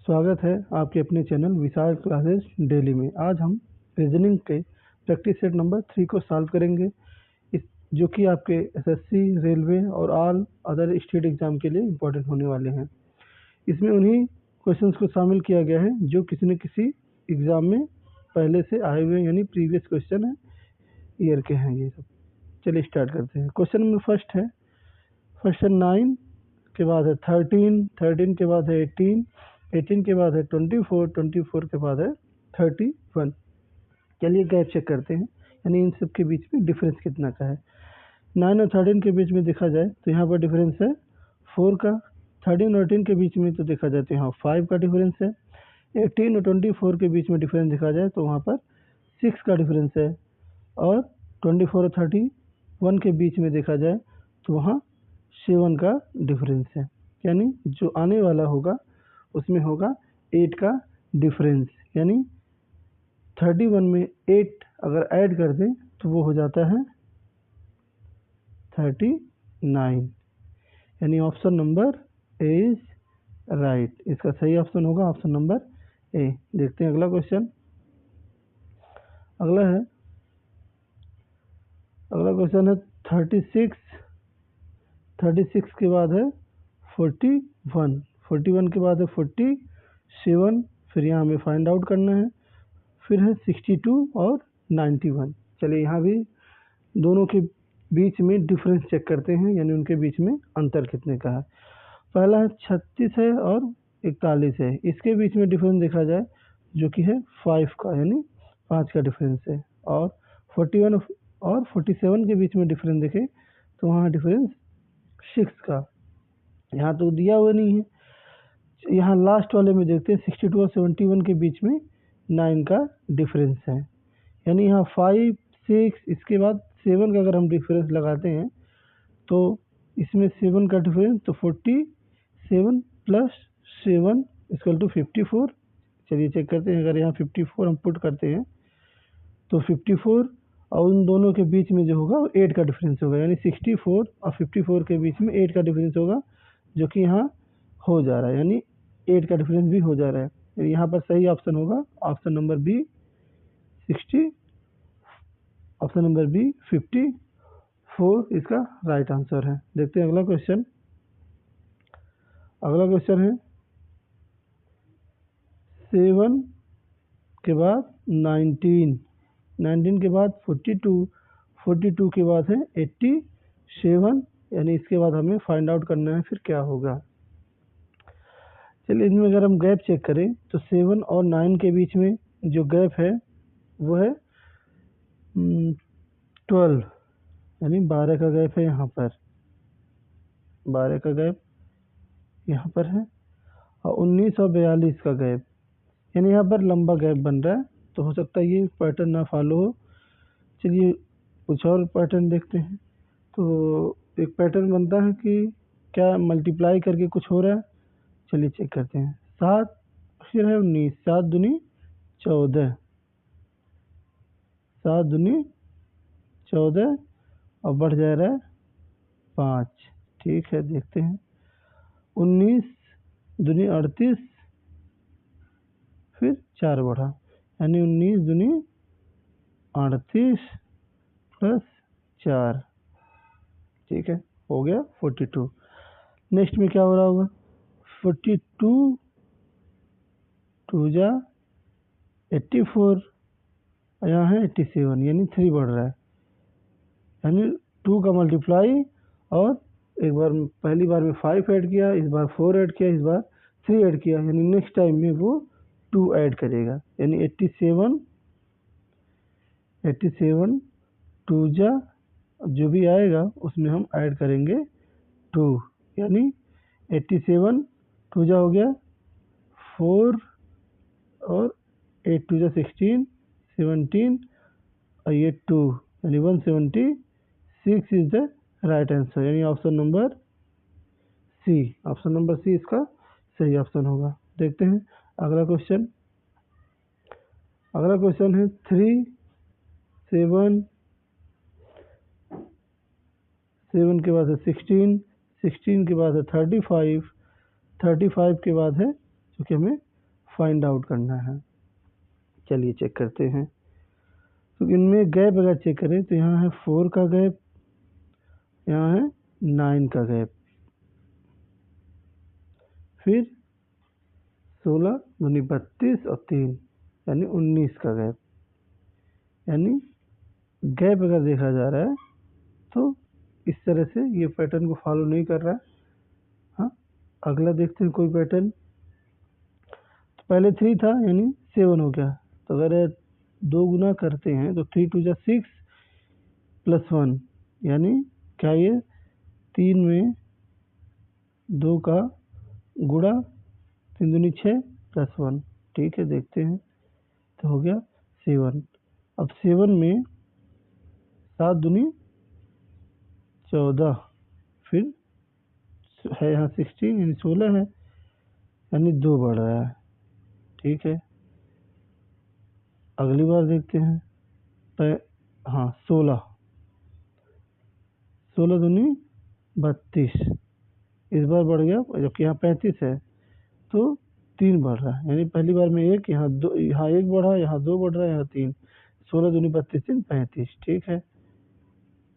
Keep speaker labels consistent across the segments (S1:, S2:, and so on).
S1: स्वागत है आपके अपने चैनल विशाल क्लासेस डेली में। आज हम रीजनिंग के प्रैक्टिस सेट नंबर 3 को सॉल्व करेंगे, जो कि आपके एसएससी, रेलवे और ऑल अदर स्टेट एग्जाम के लिए इम्पोर्टेंट होने वाले हैं। इसमें उन्हीं क्वेश्चंस को शामिल किया गया है जो किसी न किसी एग्ज़ाम में पहले से आए हुए, यानी प्रीवियस क्वेश्चन है, ईयर के हैं ये सब। चलिए स्टार्ट करते हैं। क्वेश्चन नंबर फर्स्ट है 9 के बाद है 13, 13 के बाद है 18, 18 के बाद है 24, 24 के बाद है 31। चलिए गैप चेक करते हैं, यानी इन सब के बीच में डिफरेंस कितना का है। 9 और 13 के बीच में देखा जाए तो यहाँ पर डिफरेंस है 4 का। 13 और 18 के बीच में तो देखा जाए तो यहाँ 5 का डिफरेंस है। 18 और 24 के बीच में डिफरेंस देखा जाए तो वहाँ पर 6 का डिफरेंस है। और 24 और 31 के बीच में देखा जाए तो वहाँ 7 का डिफरेंस है, यानी जो आने वाला होगा उसमें होगा 8 का डिफरेंस। यानी 31 में 8 अगर ऐड कर दें तो वो हो जाता है 39, यानी option number A is right. इसका सही ऑप्शन होगा ऑप्शन नंबर ए। देखते हैं अगला क्वेश्चन। अगला क्वेश्चन है 36। 36 के बाद है 41, 41 के बाद है 47, फिर यहाँ हमें फाइंड आउट करना है। फिर है 62 और 91। चलिए यहाँ भी दोनों के बीच में डिफरेंस चेक करते हैं, यानी उनके बीच में अंतर कितने का है। पहला है 36 है और 41 है। इसके बीच में डिफरेंस देखा जाए जो कि है 5 का, यानी 5 का डिफरेंस है। और 41 और 47 के बीच में डिफरेंस देखें तो वहाँ डिफरेंस 6 का। यहाँ तो दिया हुआ नहीं है। यहाँ लास्ट वाले में देखते हैं 62 और 71 के बीच में 9 का डिफरेंस है, यानी यहाँ 5, 6, इसके बाद 7 का अगर हम डिफरेंस लगाते हैं तो इसमें 7 का डिफरेंस, तो 47 प्लस 7 इक्वल टू 54। चलिए चेक करते हैं। अगर यहाँ 54 हम पुट करते हैं तो 54 और उन दोनों के बीच में जो होगा वो 8 का डिफरेंस होगा, यानी 64 और 54 के बीच में 8 का डिफरेंस होगा, जो कि यहाँ हो जा रहा है, यानी 8 का डिफरेंस भी हो जा रहा है। यहाँ पर सही ऑप्शन होगा option number b 60, option number b 54 इसका राइट आंसर है। देखते हैं अगला क्वेश्चन। अगला क्वेश्चन है 7 के बाद 19, 19 के बाद 42, 42 के बाद है 87, यानी इसके बाद हमें फाइंड आउट करना है फिर क्या होगा। चलिए इनमें अगर हम गैप चेक करें तो 7 और 9 के बीच में जो गैप है वो है 12, यानी 12 का गैप है। यहाँ पर 12 का गैप यहाँ पर है, और 19 और 42 का गैप, यानी यहाँ पर लंबा गैप बन रहा है। तो हो सकता है ये पैटर्न ना फॉलो हो। चलिए कुछ और पैटर्न देखते हैं। तो एक पैटर्न बनता है कि क्या मल्टीप्लाई करके कुछ हो रहा है। चलिए चेक करते हैं। 7 फिर है 19, 7 दूनी 14, 7 दूनी 14 और बढ़ जा रहा है 5। ठीक है, देखते हैं। 19 दूनी 38, फिर 4 बढ़ा, यानी 19 दूनी 38 प्लस 4। ठीक है, हो गया 42। नेक्स्ट में क्या हो रहा होगा, 42 2 जा 84, यहाँ है 87, यानी 3 बढ़ रहा है, यानी 2 का मल्टीप्लाई, और एक बार पहली बार में 5 ऐड किया, इस बार 4 ऐड किया, इस बार 3 ऐड किया, यानी नेक्स्ट टाइम में वो 2 ऐड करेगा, यानी 87 2 जा जो भी आएगा उसमें हम ऐड करेंगे 2, यानी 87 2 जा हो गया 4 और 8 2 जा 16, 17 और ये 2, यानी 176 इज द राइट आंसर, यानी option number c. Option number c इसका सही ऑप्शन होगा। देखते हैं अगला क्वेश्चन। अगला क्वेश्चन है 3, 7, 7 के बाद है 16, 16 के बाद है 35, 35 के बाद है, क्योंकि हमें फाइंड आउट करना है। चलिए चेक करते हैं। तो इनमें गैप अगर चेक करें तो यहाँ है 4 का गैप, यहाँ है 9 का गैप, फिर 16 दूनी 32 और 3 यानी 19 का गैप। यानी गैप अगर देखा जा रहा है तो इस तरह से ये पैटर्न को फॉलो नहीं कर रहा है। हाँ, अगला देखते हैं कोई पैटर्न। तो पहले 3 था यानी 7 हो गया, तो अगर 2 गुना करते हैं तो 3 2 6 प्लस 1 यानी क्या ये 3 में 2 का गुणा 3 दूनी 6 प्लस 1। ठीक है, देखते हैं। तो हो गया 7। अब 7 में 7 दूनी 14, फिर है यहाँ 16 यानी 16 है, यानी 2 बढ़ रहा है। ठीक है, अगली बार देखते हैं। हाँ 16 दूनी 32, इस बार बढ़ गया, जबकि यहाँ 35 है तो 3 बढ़ रहा है। यानी पहली बार में 1, यहाँ 2, यहाँ 1 बढ़ा, यहाँ 2 बढ़ रहा है, यहाँ 3। 16 दूनी 32 3 35। ठीक है,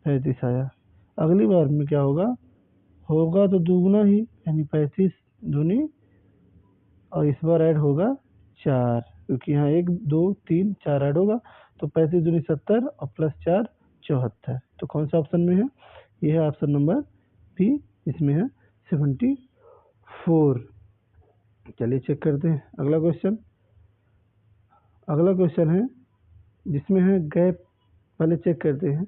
S1: 35 आया। अगली बार में क्या होगा तो दुगुना ही, यानी 35 दूनी, और इस बार ऐड होगा 4, क्योंकि यहाँ 1 2 3 4 ऐड होगा, तो 35 दूनी 70 और प्लस 4 74। तो कौन सा ऑप्शन में है? ये है ऑप्शन नंबर बी, इसमें है 74। चलिए चेक करते हैं अगला क्वेश्चन। अगला क्वेश्चन है जिसमें है गैप। पहले चेक करते हैं।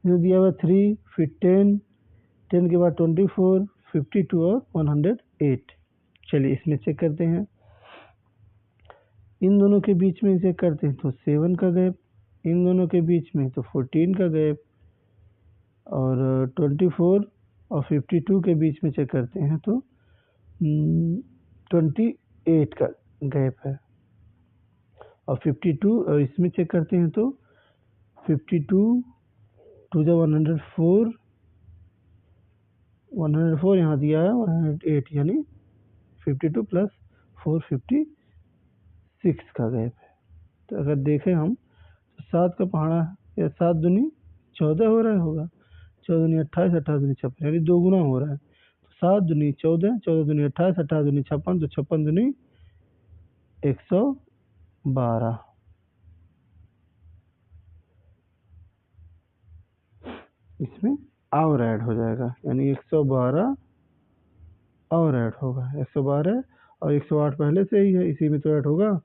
S1: जो दिया हुआ 3, फिर 10, 10 के बाद 24, 52 और 108। चलिए इसमें चेक करते हैं। इन दोनों के बीच में चेक करते हैं तो 7 का गैप, इन दोनों के बीच में तो 14 का गैप, और 24 और 52 के बीच में चेक करते हैं तो 28 का गैप है। और 52 और इसमें चेक करते हैं तो 52 टू द 104 यहाँ दिया है, 108 यानी 52 प्लस 4 56 का गैप है। तो अगर देखें हम तो 7 का पहाड़ा या 7 दूनी 14 हो रहा होगा, 14 दूनी 28, 28 दूनी 56, यानी 2 गुना हो रहा है। तो 7 दूनी 14, 14 दूनी 28, 28 दूनी 56, तो 56 दूनी 112। इसमें और ऐड हो जाएगा, यानी 112 और ऐड होगा। 112 और 108 पहले से ही है, इसी में तो ऐड होगा,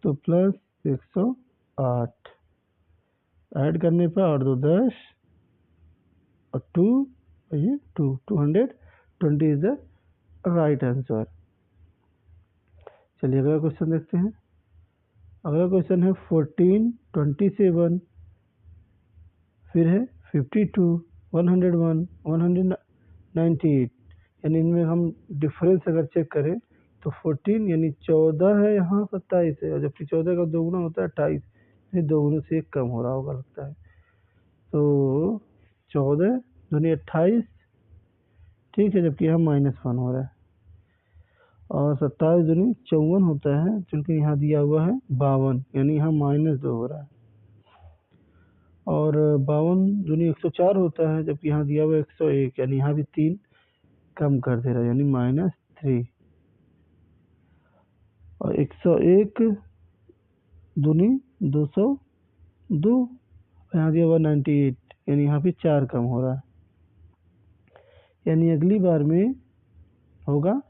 S1: तो प्लस 108 ऐड करने पर 8 2 10 और 2, ये 220 इज द राइट आंसर। चलिए अगला क्वेश्चन देखते हैं। अगला क्वेश्चन है 14, 27, फिर है 52, 101, 198। यानी इनमें हम डिफरेंस अगर चेक करें तो 14 यानी 14 है, यहाँ 27 है, और जबकि 14 का दोगुना होता है 28, यानी दोगुने से 1 कम हो रहा होगा लगता है। तो 14 दूनी 28, ठीक है, जबकि यहाँ -1 हो रहा है। और 27 दूनी 54 होता है, क्योंकि यहाँ दिया हुआ है 52, यानी यहाँ -2 हो रहा है। और 52 दूनी 104 होता है, जबकि यहाँ दिया हुआ है 101, यानी यहाँ भी 3 कम कर दे रहा है, यानी -3। और 101 दूनी 202, यहाँ दिया हुआ 98, यानी यहाँ भी 4 कम हो रहा है। यानी अगली बार में होगा,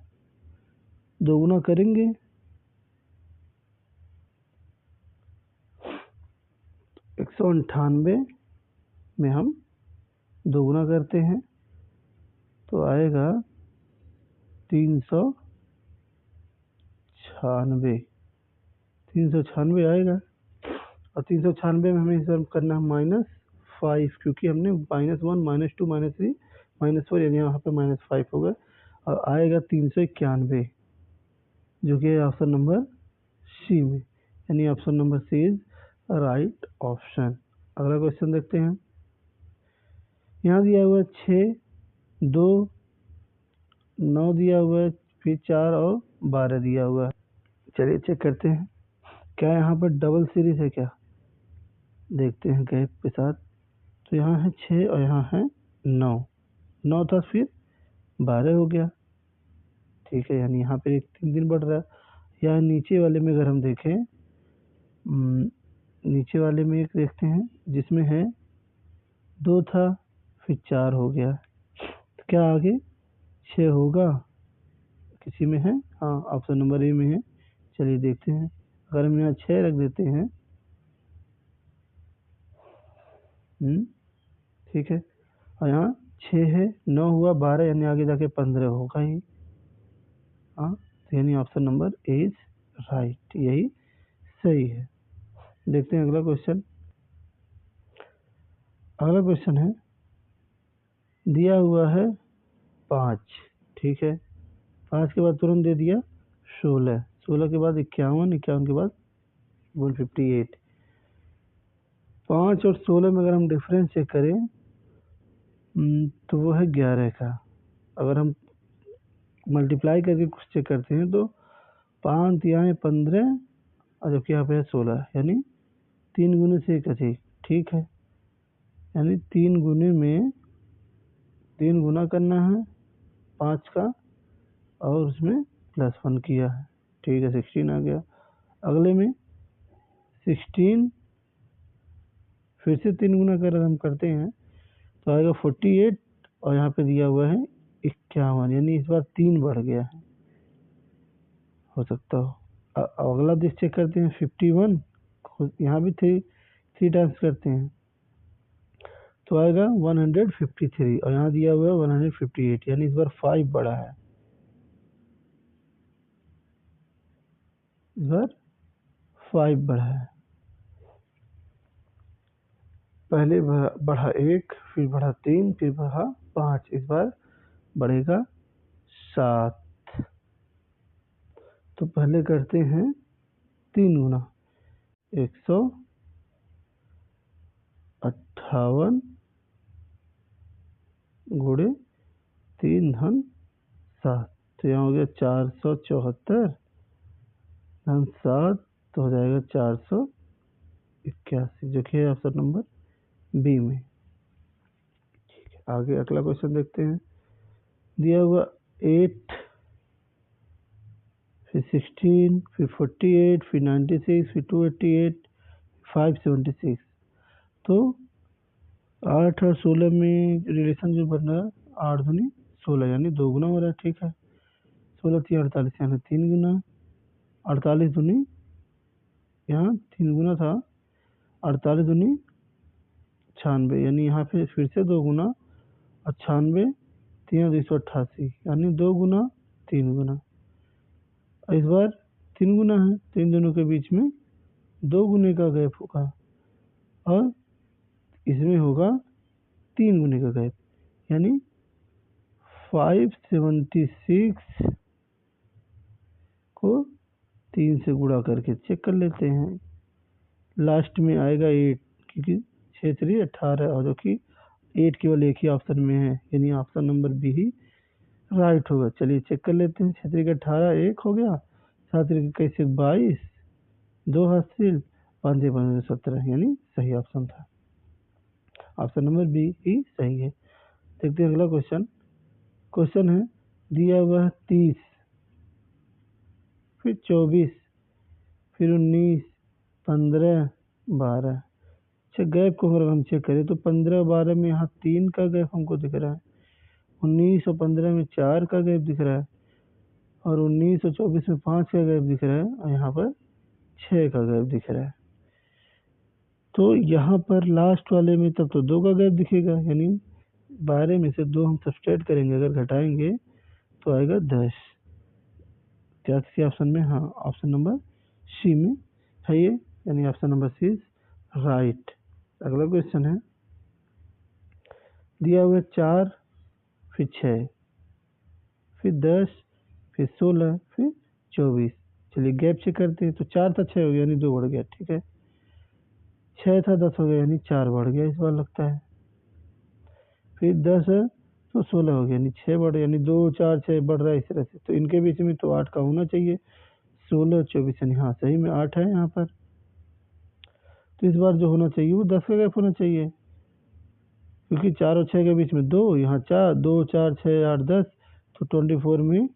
S1: दोगुना करेंगे, 198 में हम दोगुना करते हैं तो आएगा 396 आएगा। और 396 में हमें हिसाब करना है -5, क्योंकि हमने -1 -2 -3 -4, यानी यहाँ पे -5 होगा, और आएगा 391, जो कि ऑप्शन नंबर सी में, यानी option number c is right option. अगला क्वेश्चन देखते हैं। यहाँ दिया हुआ है 6, 2, 9 दिया हुआ है, फिर 4 और 12 दिया हुआ है। चलिए चेक करते हैं क्या यहाँ पर डबल सीरीज है क्या, देखते हैं गैप के साथ। तो यहाँ है 6 और यहाँ है 9, 9 था फिर 12 हो गया, ठीक है, यानी यहाँ पे एक 3 दिन बढ़ रहा है। यहाँ नीचे वाले में अगर हम देखें, नीचे वाले में एक देखते हैं जिसमें है 2 था फिर 4 हो गया, तो क्या आगे 6 होगा, किसी में है, हाँ ऑप्शन नंबर ए में है। चलिए देखते हैं, अगर हम यहाँ 6 रख देते हैं, ठीक है, और यहाँ 6 है, 9 हुआ, 12 यानी आगे जाके 15 होगा ही, हाँ, तो यानी option number A is right, यही सही है। देखते हैं अगला क्वेश्चन। अगला क्वेश्चन है, दिया हुआ है 5, ठीक है, 5 के बाद तुरंत दे दिया 16, 16 के बाद 51, 51 के बाद 158। 5 और 16 में अगर हम डिफरेंस चेक करें तो वो है 11 का। अगर हम मल्टीप्लाई करके कुछ चेक करते हैं तो 5 यहाँ है 15 और जबकि यहाँ पे है 16, यानी 3 गुने से एक अधिक, ठीक है, यानी 3 गुने में 3 गुना करना है 5 का और उसमें +1 किया है, ठीक है, 16 आ गया। अगले में 16 फिर से 3 गुना कर हम करते हैं तो आएगा 48 और यहाँ पे दिया हुआ है 51, यानी इस बार 3 बढ़ गया है, हो सकता हो। अगला दिस चेक करते हैं 51, यहाँ भी 3 टाइम्स करते हैं तो आएगा 153 और यहाँ दिया हुआ है 158, यानी इस बार 5 बढ़ा है, इस बार 5 बढ़ा है। पहले बढ़ा 1, फिर बढ़ा 3, फिर बढ़ा 5, इस बार बढ़ेगा 7। तो पहले करते हैं 3 गुना, 158 गुणे 3 धन 7, तो यहाँ हो गया 474 धन 7, तो हो जाएगा 481, जो कि है ऑप्शन नंबर बी में, ठीक है। आगे अगला क्वेश्चन देखते हैं। दिया हुआ 8, फिर 16, फिर 48, फिर 96, फिर 288, 576, तो 8 और 16 में रिलेशन जो बन रहा है 8 दूनी 16, यानी 2 गुना हो रहा है, ठीक है, 16 3 48 यानी 3 गुना, 48 दूनी यहाँ 3 गुना था, 48 दूनी 96, यानी यहाँ पे फिर से 2 गुना, 96 3 288, यानी 2 गुना 3 गुना, इस बार 3 गुना है तो इन दोनों के बीच में 2 गुने का गैप होगा और इसमें होगा 3 गुने का गैप, यानी 576 को 3 से गुणा करके चेक कर लेते हैं। लास्ट में आएगा 8, क्योंकि 6 3 18 और जो कि 8 केवल एक ही ऑप्शन में है, यानी ऑप्शन नंबर बी ही राइट होगा। चलिए चेक कर लेते हैं। 6 3 18 1 हो गया, 7 कैसे 22, 2 हासिल, 5 15 17, यानी सही ऑप्शन था, ऑप्शन नंबर बी ही सही है। देखते हैं अगला क्वेश्चन। क्वेश्चन है, दिया हुआ है 30, फिर 24, फिर 19, 15, 12। अच्छा, गैप को अगर हम चेक करें तो 15 12 में यहाँ 3 का गैप हमको दिख रहा है, 19 और 15 में 4 का गैप दिख रहा है, और 19 और 24 में 5 का गैप दिख रहा है, और यहाँ पर 6 का गैप दिख रहा है। तो यहाँ पर लास्ट वाले में तब तो 2 का गैप दिखेगा, यानी 12 में से 2 हम सब्सट्रैक्ट करेंगे, अगर घटाएंगे तो आएगा 10। क्या किसी ऑप्शन में, हाँ ऑप्शन नंबर सी में है ये, यानी option number c is right. अगला क्वेश्चन है, दिया हुआ 4, फिर 6, फिर 10, फिर 16, फिर 24। चलिए गैप चेक करते हैं। तो 4 था 6 हो गया, यानी 2 बढ़ गया, ठीक है, 6 था 10 हो गया, यानी 4 बढ़ गया इस बार लगता है, फिर 10 है तो 16 हो गया, यानी 6 बढ़, यानी 2 4 6 बढ़ रहा है इस तरह से, तो इनके बीच में तो 8 का होना चाहिए, 16 24 यानी हाँ सही में 8 है यहाँ पर। तो इस बार जो होना चाहिए वो 10 का गैप होना चाहिए, क्योंकि 4 और 6 के बीच में 2, यहाँ 4, 2 4 6 8 10, तो 24 में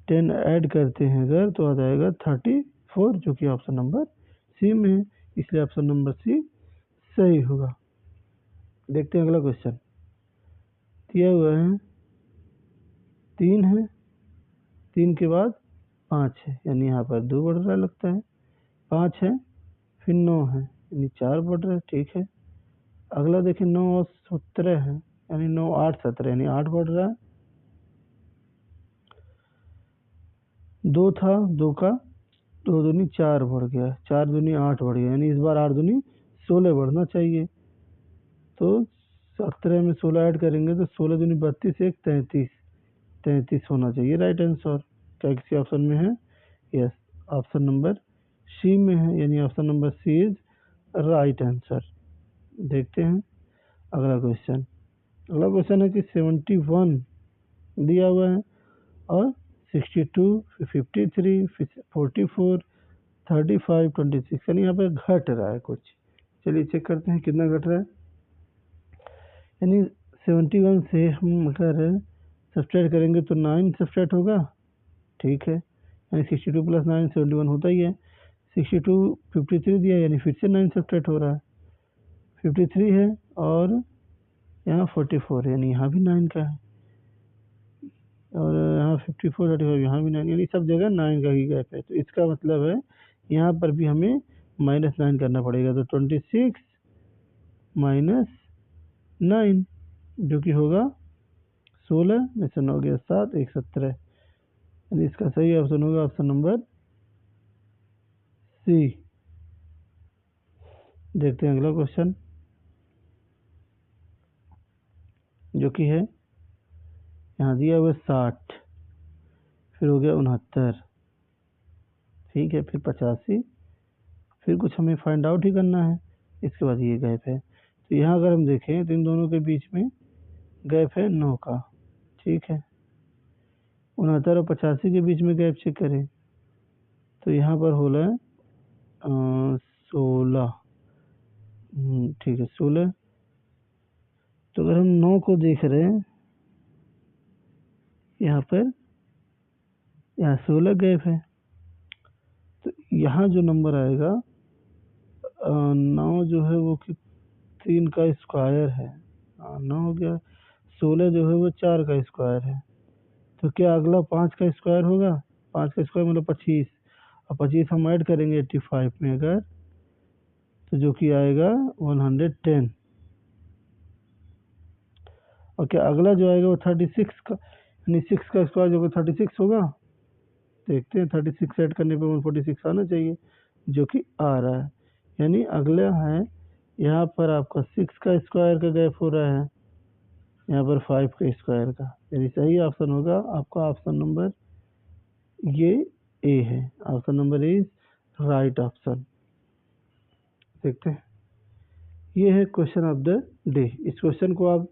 S1: 10 ऐड करते हैं अगर तो आ जाएगा 34, जो कि ऑप्शन नंबर सी में है, इसलिए ऑप्शन नंबर सी सही होगा। देखते हैं अगला क्वेश्चन। दिया हुआ है 3 है, 3 के बाद 5 है, यानी यहाँ पर 2 बढ़ रहा लगता है, 5 है फिर 9 है, यानी 4 बढ़ रहा है, ठीक है। अगला देखिए 9 और 17 है, यानी 9 8 17, यानी 8 बढ़ रहा है। 2 था, 2 का 2 दूनी 4 बढ़ गया, 4 दूनी 8 बढ़ गया, यानी इस बार 8 दूनी 16 बढ़ना चाहिए। तो 17 में 16 ऐड करेंगे तो 16 दूनी 32, 1 33, 33 होना चाहिए राइट आंसर। क्या किसी ऑप्शन में है? यस, ऑप्शन नंबर सी में है, यानी option number c is right answer. देखते हैं अगला क्वेश्चन। अगला क्वेश्चन है कि 71 दिया हुआ है और 62 53 44 35 26, यानी यहाँ पे घट रहा है कुछ। चलिए चेक करते हैं कितना घट रहा है। यानी 71 से हम अगर सब्सट्रैक्ट करेंगे तो 9 सब्सट्रैक्ट होगा, ठीक है। यानी 62 + 9 71 होता ही है। 62 53 दिया, यानी फिर से 9 सब्सट्रैक्ट हो रहा है, 53 है और यहाँ 44 है, यानी यहाँ भी 9 का है, और यहाँ 54 35 यहाँ भी 9, यानी सब जगह 9 का ही गैप है। तो इसका मतलब है यहाँ पर भी हमें -9 करना पड़ेगा, तो 26 - 9 जो कि होगा 16 में से 9 गया 7 1 17, यानी इसका सही ऑप्शन होगा ऑप्शन नंबर सी। देखते हैं अगला क्वेश्चन, जो कि है यहाँ दिया हुआ 60, फिर हो गया 69, ठीक है, फिर 85, फिर कुछ हमें फाइंड आउट ही करना है, इसके बाद ये गैप है। तो यहाँ अगर हम देखें तो इन दोनों के बीच में गैप है 9 का, ठीक है। 69 और 85 के बीच में गैप चेक करें तो यहाँ पर हो रहा है 16, ठीक है 16। तो अगर हम 9 को देख रहे हैं यहाँ पर, यहाँ 16 गैप है, तो यहाँ जो नंबर आएगा 9 जो है वो कि 3 का स्क्वायर है, 9 हो गया। 16 जो है वो 4 का स्क्वायर है, तो क्या अगला 5 का स्क्वायर होगा? 5 का स्क्वायर मतलब 25, और 25 हम ऐड करेंगे 85 में अगर, तो जो कि आएगा 110। और क्या अगला जो आएगा वो 36 का, यानी 6 का स्क्वायर जो कि 36 होगा। देखते हैं 36 ऐड करने पे 146 आना चाहिए, जो कि आ रहा है। यानी अगला है यहाँ पर आपका 6 का स्क्वायर का गैप हो रहा है, यहाँ पर 5 का स्क्वायर का, यानी सही ऑप्शन होगा आपका ऑप्शन नंबर ये ए है, option number A is right option. देखते हैं, ये है क्वेश्चन ऑफ द डे। इस क्वेश्चन को आप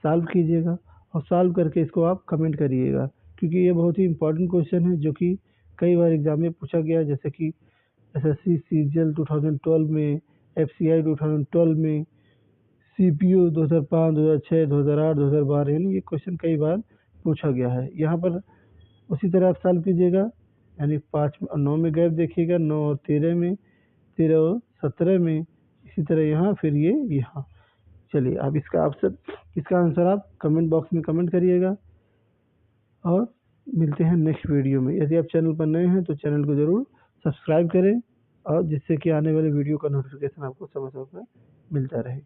S1: सॉल्व कीजिएगा और सॉल्व करके इसको आप कमेंट करिएगा, क्योंकि ये बहुत ही इंपॉर्टेंट क्वेश्चन है जो कि कई बार एग्जाम में पूछा गया है, जैसे कि एसएससी सीजीएल 2012 में, एफसीआई 2012 में, सीपीओ 2005 2006 2008 2012, यानी ये क्वेश्चन कई बार पूछा गया है। यहाँ पर उसी तरह आप सॉल्व कीजिएगा, यानी 5 और 9 में गैप देखिएगा, 9 और 13 में, 13 और 17 में, इसी तरह यहाँ फिर ये यहाँ। चलिए आप इसका आंसर आप कमेंट बॉक्स में कमेंट करिएगा, और मिलते हैं नेक्स्ट वीडियो में। यदि आप चैनल पर नए हैं तो चैनल को ज़रूर सब्सक्राइब करें, और जिससे कि आने वाले वीडियो का नोटिफिकेशन आपको समय समय पर मिलता रहे।